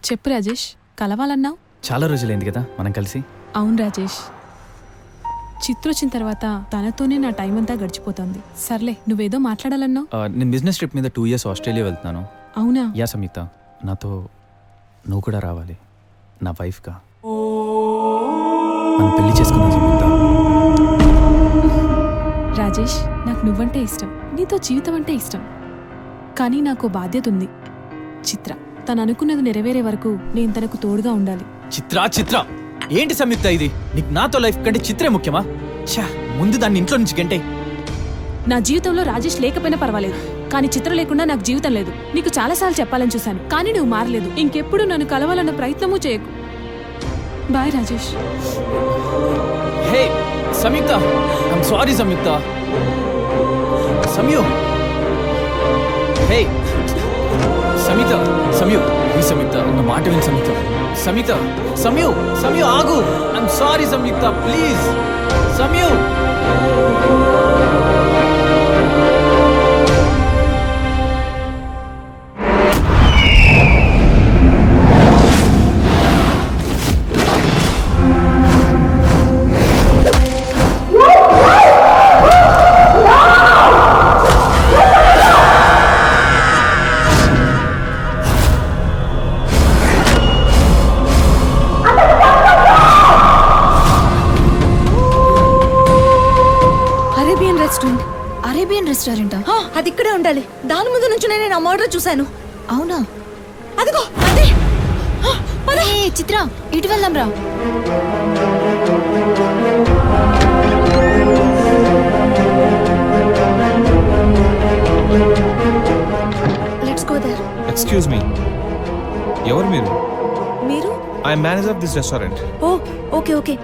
చెప్పు రాజేష్, కలవాలన్నావు? చాలా రోజులైంది కదా మనం కలిసి. అవును రాజేష్, చిత్ర వచ్చిన తర్వాత తనతోనే నా టైం అంతా గడిచిపోతుంది. సర్లే, నువ్వేదో మాట్లాడాలన్నావు. నేను బిజినెస్ ట్రిప్ మీద 2 years ఆస్ట్రేలియా వెళ్తున్నాను. అవునా? యా సంయుక్త, నాతో నువ్వు కూడా రావాలి నా వైఫ్గా. మనం పెళ్లి చేసుకున్నాం సంయుక్త. రాజేష్, నాకు నువ్వంటే ఇష్టం, నీతో జీవితం అంటే ఇష్టం. కానీ నాకు బాధ్యత ఉంది. చిత్ర తను అనుకున్నది నెరవేరే వరకు నేను తనకు తోడుగా ఉండాలి. చిత్ర ఏంటి సంయుక్త ఇది? నీకు నాతో లైఫ్ కంటే చిత్రే ముఖ్యమా? ఛా, ముందు దాన్ని ఇంట్లో నుంచి గంటే. నా జీవితంలో రాజేష్ లేకపోయినా పర్వాలేదు, కానీ చిత్ర లేకుండా నాకు జీవితం లేదు. నీకు చాలాసార్లు చెప్పాలని చూశాను, కానీ నువ్వు మారలేదు. ఇంకెప్పుడు నన్ను కలవాలన్న ప్రయత్నమూ చేయకు. Bye Rajesh. Hey Samyukta, I'm sorry Samyukta. Samyu, hey Samyukta, Samyukta నా మాట విని సంయుక్త. సమయు ఆగు. I'm sorry Samyukta, please Samyu. Arabian రెస్టారెంటా? అది ఇక్కడే ఉండాలి. దాని ముందు నుంచి నేను ఆ మర్డర్ చూశాను. అవునా? అదిగో అదే. చిత్ర, ఇటు వెళ్దాం రా. Let's go there. Excuse me, ఎవరు మీరు? మీరు? I am manager of this restaurant. Oh okay okay.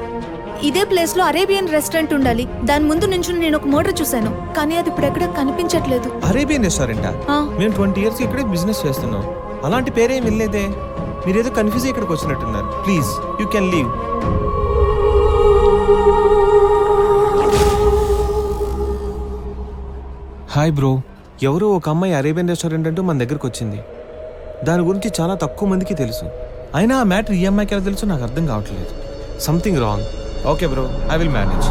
ఇదే ప్లేస్ లో అరేబియన్ రెస్టారెంట్ ఉండాలి. దాని ముందు నుంచి నేను ఒక మర్డర్ చూశాను, కానీ అది ఇప్పుడు ఎక్కడ కనిపించట్లేదు. అరేబియన్ రెస్టారెంటా? మేము 20 years ఇక్కడే బిజినెస్ చేస్తున్నాం. అలాంటి పేరేం వెళ్ళలేదే. మీరేదో కన్ఫ్యూజ్ ఇక్కడికి వచ్చినట్టున్నారు. Please you can leave. Hi bro, ఎవరో ఒక అమ్మాయి అరేబియన్ రెస్టారెంట్ అంటూ మన దగ్గరకు వచ్చింది. దాని గురించి చాలా తక్కువ మందికి తెలుసు. అయినా ఆ మ్యాటర్ ఈ అమ్మాయికి ఎలా తెలుసు నాకు అర్థం కావట్లేదు. Something wrong. Okay bro, I will manage.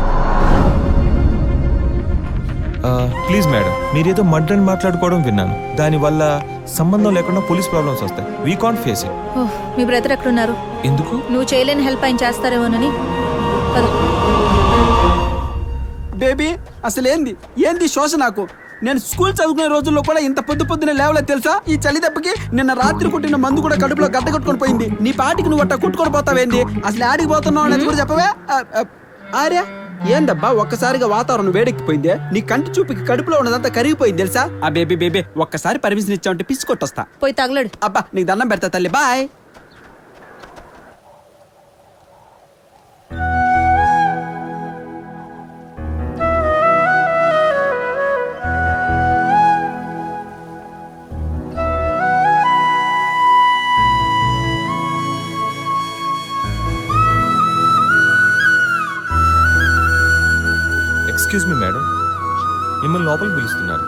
Please madam, మీరేదో మర్డర్ అని మాట్లాడుకోవడం విన్నాను. దానివల్ల సంబంధం లేకుండా పోలీస్ ప్రాబ్లమ్స్ వస్తాయి. We can't face it. Me brother ఎక్కడున్నారు? ఎందుకు? నువ్వు చేయలేని హెల్ప్ ఆయన చేస్తారేమోనని. బేబీ, అసలు ఏంది శోష నాకు? నేను స్కూల్ చదువుకునే రోజుల్లో కూడా ఇంత పొద్దునే లేవలేదు తెలుసా? ఈ చలి దెబ్బకి నిన్న రాత్రి కొట్టిన మందు కూడా కడుపులో గడ్డ కట్టుకొని పోయింది. నీ పాటికి నువ్వు అట్ట కుట్టుకొని పోతావేంది? అసలు ఆడికి పోతున్నావు అనేది కూడా చెప్పవే. ఆర్యా, ఏందబ్బా ఒక్కసారిగా వాతావరణం వేడెక్కిపోయిందే? నీ కంటి చూపుకి కడుపులో ఉన్నదంతా కరిగిపోయింది తెలుసా? ఆ బేబీ ఒక్కసారి పర్మిషన్ ఇచ్చావంటే పిసి కొట్టొస్తా. పోయి తగలడు. అబ్బా, నీకు దండం పెడతా తల్లి. బాయ్. ఎక్స్క్యూజ్ మీ మేడం, మిమ్మల్ని లోపలికి పిలుస్తున్నారు.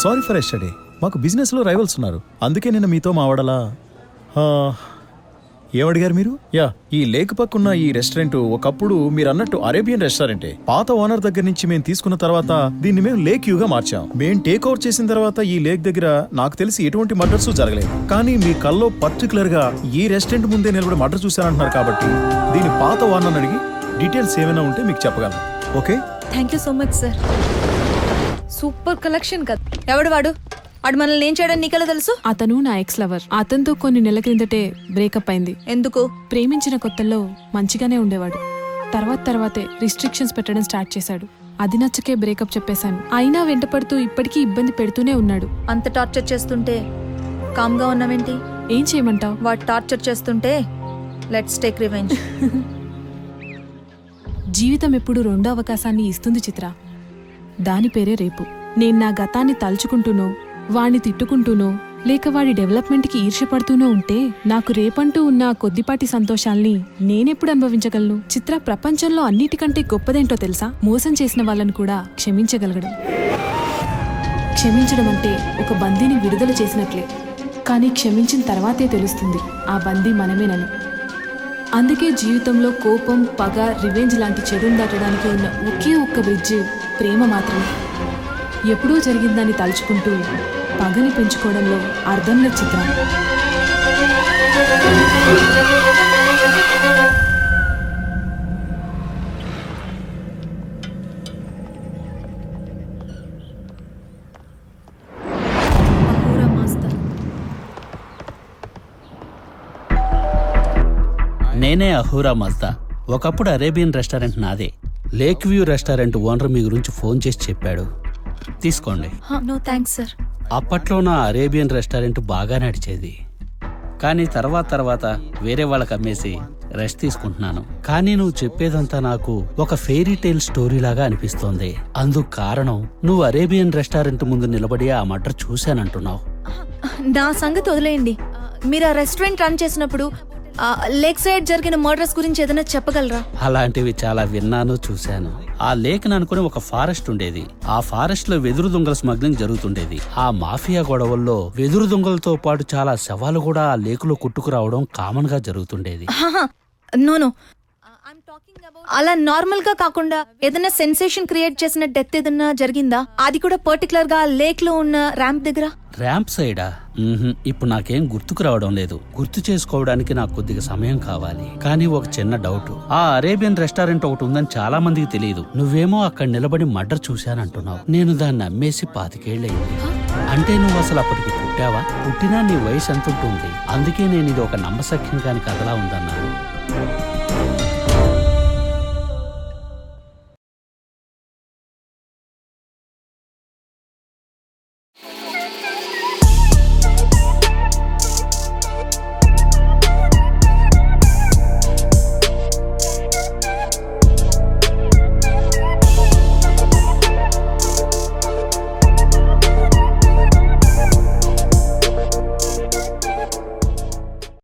Sorry for yesterday. మాకు బిజినెస్లో రైవల్స్ ఉన్నారు, అందుకే నేను మీతో మావాడలా. ఏమడిగారు మీరు? యా, ఈ లేక్ పక్కున్న ఈ రెస్టారెంట్ ఒకప్పుడు మీరు అన్నట్టు అరేబియన్ రెస్టారెంటే. పాత ఓనర్ దగ్గర నుంచి మేము తీసుకున్న తర్వాత దీన్ని మేము లేక్ యూగా మార్చాం. మేము టేక్ ఓవర్ చేసిన తర్వాత ఈ లేక్ దగ్గర నాకు తెలిసి ఎటువంటి మర్డర్స్ జరగలేదు. కానీ మీ కల్లో పర్టికులర్ గా ఈ రెస్టారెంట్ ముందే నిలబడి మర్డర్ చూశానంటున్నారు కాబట్టి దీని పాత ఓనర్ అడిగి డీటెయిల్స్ ఏమైనా ఉంటే మీకు చెప్పగలను. Okay, thank you so much sir. Super collection కదా. ఎవడు వాడు? వాడు మనల్ని ఏం చేయడం నీకెలా తెలుసు? అతను నా ఎక్స్ లవర్. అతనితో కొన్ని నెలల క్రిందటే బ్రేకప్ అయింది. ఎందుకు? ప్రేమించిన కొత్తల్లో మంచిగానే ఉండేవాడు. తర్వాతే రిస్ట్రిక్షన్స్ పెట్టడం స్టార్ట్ చేశాడు. అది నచ్చకే బ్రేకప్ చెప్పేశాను. అయినా వెంటపడుతూ ఇప్పటికీ ఇబ్బంది పెడుతూనే ఉన్నాడు. అంత టార్చర్ చేస్తుంటే కామ్గా ఉన్నావేంటి? ఏం చేయమంటావు? వాడు టార్చర్ చేస్తుంటే లెట్స్ టేక్ రివెంజ్. జీవితం ఎప్పుడు రెండో అవకాశాన్ని ఇస్తుంది చిత్ర. దాని పేరే రేపు. నేను నా గతాన్ని తలుచుకుంటూనో, వాణ్ణి తిట్టుకుంటూనో, లేక వాడి డెవలప్మెంట్కి ఈర్ష్యపడుతూనో ఉంటే నాకు రేపంటూ ఉన్న కొద్దిపాటి సంతోషాల్ని నేనెప్పుడు అనుభవించగలను? చిత్ర, ప్రపంచంలో అన్నిటికంటే గొప్పదేంటో తెలుసా? మోసం చేసిన వాళ్ళను కూడా క్షమించగలగడం. క్షమించడం అంటే ఒక బందీని విడుదల చేసినట్లే. కానీ క్షమించిన తర్వాతే తెలుస్తుంది ఆ బందీ మనమేనని. అందుకే జీవితంలో కోపం, పగ, రివెంజ్ లాంటి చెడును దాటడానికి ఉన్న ఒకే ఒక్క బ్రిడ్జ్ ప్రేమ మాత్రమే. ఎప్పుడూ జరిగిందని తలుచుకుంటూ పగని పెంచుకోవడంలో అర్థం లేదు చిత్ర. అహూరా మాస్టర్. నేనే అహూరా మజ్దా. ఒకప్పుడు అరేబియన్ రెస్టారెంట్ నాదే. లేక్ వ్యూ రెస్టారెంట్ ఓనర్ మీ గురించి ఫోన్ చేసి చెప్పాడు. తీసుకోండి. No thanks sir. అప్పట్లో నా అరేబియన్ రెస్టారెంట్ బాగా నడిచేది, కానీ తర్వాత వేరే వాళ్ళకి అమ్మేసి రెస్ట్ తీసుకుంటున్నాను. కానీ నువ్వు చెప్పేదంతా నాకు ఒక ఫెయిరీ టైల్ స్టోరీ లాగా అనిపిస్తోంది. అందుకు కారణం నువ్వు అరేబియన్ రెస్టారెంట్ ముందు నిలబడి ఆ మర్డర్ చూశానంటున్నావు. నా సంగతి వదిలేయండి. మీరు ఆ రెస్టారెంట్ రన్ చేసినప్పుడు లేక్ సైడ్ జరిగిన మర్డర్స్ గురించి ఏదైనా చెప్పగలరా? అలాంటివి చాలా విన్నాను, చూశాను. ఆ లేక్ అనుకుని ఒక ఫారెస్ట్ ఉండేది. ఆ ఫారెస్ట్ లో వెదురు దొంగల స్మగ్లింగ్ జరుగుతుండేది. ఆ మాఫియా గొడవల్లో వెదురు దొంగలతో పాటు చాలా శవాలు కూడా ఆ లేకులో కొట్టుకురావడం కామన్ గా జరుగుతుండేది. నో అలా నార్మల్ గా కాకుండా ఏదైనా సెన్సేషన్ క్రియేట్ చేసిన డెత్ ఏదైనా జరిగిందా? అది కూడా పర్టికులర్ గా లేక్ లో ఉన్న ర్యాంప్ దగ్గర. ర్యాంప్ సైడా? ఇప్పుడు నాకేం గుర్తుకు రావడం లేదు. గుర్తు చేసుకోవడానికి నాకు కొద్దిగా సమయం కావాలి. కానీ ఒక చిన్న డౌట్. ఆ అరేబియన్ రెస్టారెంట్ ఒకటి ఉందని చాలా మందికి తెలియదు. నువ్వేమో అక్కడ నిలబడి మర్డర్ చూశానంటున్నావు. నేను దాన్ని అమ్మేసి 25 ఏళ్ళయింది. అంటే నువ్వు అసలు అప్పటికి పుట్టావా? పుట్టినా నీ వయసు ఎంత ఉంటుంది? అందుకే నేను ఇది ఒక నమ్మశక్యం కాని కథలా ఉందన్నాను.